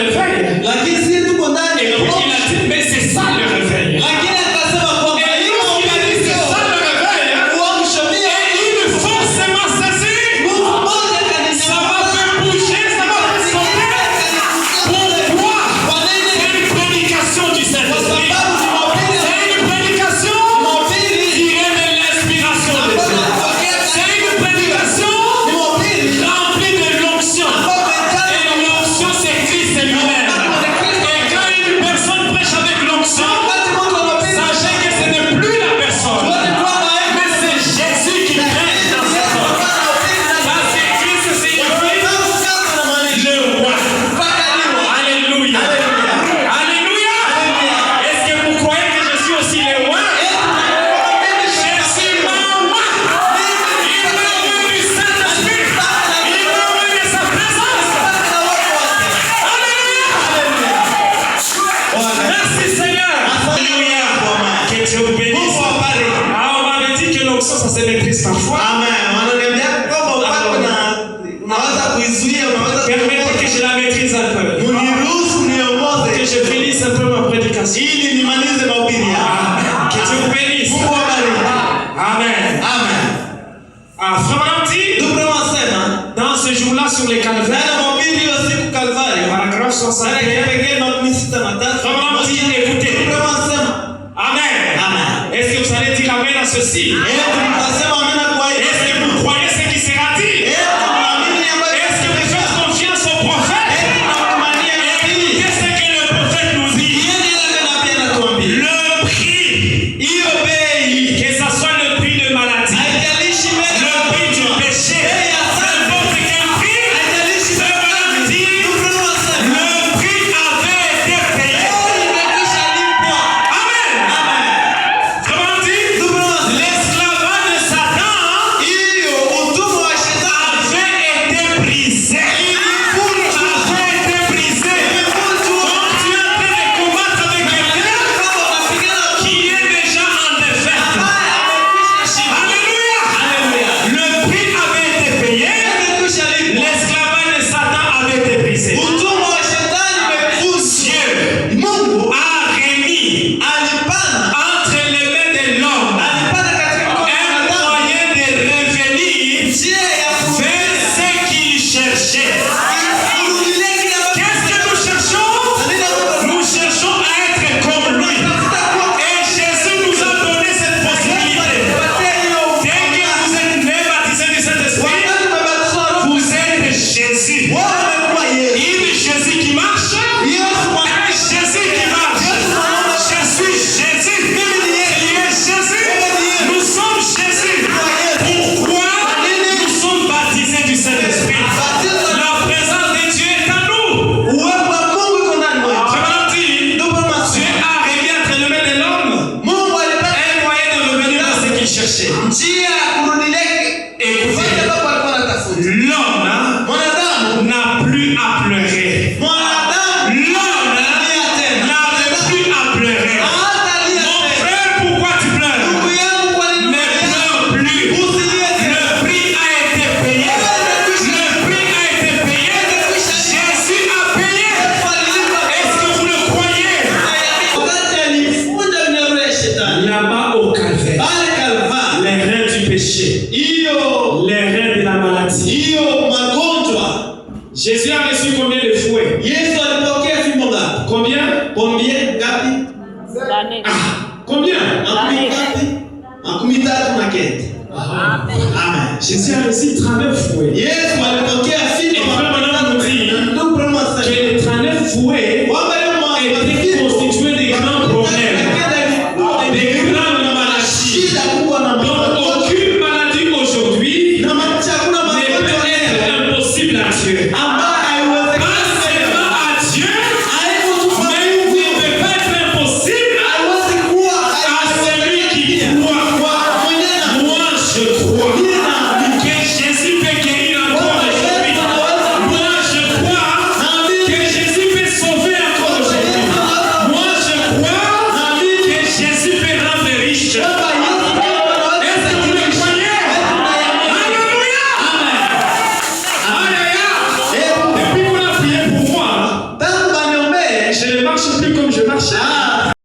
réveil. Lakini sisi tuko ndani Et ya puis roho. il a dit, mais c'est ça le réveil. Lakini akasema kwa Et lorsqu'il a dit c'est ça le réveil, uamsho pia il forcément saisi. Mungu mmoja Ça va faire bouger, ça va faire sauter. Pourquoi? Kwa nini? C'est une prédication du Kwa Saint-Esprit. sababu ni mahubiri ya C'est une prédication mahubiri tirée de l'inspiration de ambayo Dieu. yanatokea C'est une prédication ni mahubiri remplie de l'onction. ambayo imejaa Et l'onction, c'est Christ lui-même. Et quand une personne prêche avec l'onction, wakati mtu anahubiri sachez que ce n'est plus la personne, tuone kwamba mais c'est Jésus qui prêche dans cette homme. Parce que Christ signifie le roi. Alléluia. Alléluia. Est-ce que vous croyez que je suis aussi le roi? Je suis mon roi. Il m'a donné du Saint-Esprit. Il m'a donné sa présence. Alléluia. Merci Seigneur. Alléluia. Que Dieu vous bénisse. Ah, on m'avait dit que l'onction, ça se maîtrise parfois. Permettez que je la maîtrise un peu. Que je finisse un peu ma prédication. Que Dieu vous bénisse. Amen. Ah, Frère Branham dit, dans ce jour-là sur les calvaires, paragraphe 61, Frère Branham dit, écoutez. Amen. Est-ce que vous allez dire Amen à ceci? Est-ce que vous croyez ce qui sera dit? Est-ce que vous faites confiance au prophète? Qu'est-ce que le prophète nous dit? Le prix, que ça soit le prix de maladie, le prix du péché, n'importe quel prix, Frère Branham dit, le prix avait été payé. Amen. Frère Branham dit, l'esclavage de Satan avait été brisé. Avait été brisé. Donc tu es en train de combattre avec quelqu'un qui est déjà en défaite. Alléluia. Le prix avait été payé. L'esclavage de Satan avait été brisé. Dieu a remis entre les mains de l'homme un moyen de revenir vers ce qu'il cherchait. Qu'est-ce que nous cherchons? Nous cherchons à être comme lui. Et Jésus nous a donné cette possibilité. Dès que vous êtes nés baptisés du Saint-Esprit, vous êtes Jésus. Il est Jésus qui marche. Jésus qui marche. Je suis Jésus. Il est Jésus. Nous sommes Jésus. Pourquoi nous sommes baptisés du Saint-Esprit? La présence de Dieu est en nous. Frère Branham dit, Dieu a remis entre les mains de l'homme un moyen de revenir à ce qu'il cherchait. Écoutez, l'homme n'a plus à pleurer. L'homme n'avait plus à pleurer. Mon frère, pourquoi tu pleures? Ne pleure plus. Le prix a été payé. Le prix a été payé. Jésus a payé. Est-ce que vous le croyez? Là-bas au calvaire, les reins du péché, les reins de la maladie. Jésus a reçu combien de fouets? Combien? Combien? Jésus a reçu 39 fouets. Et Frère Branham nous dit que les 39 fouets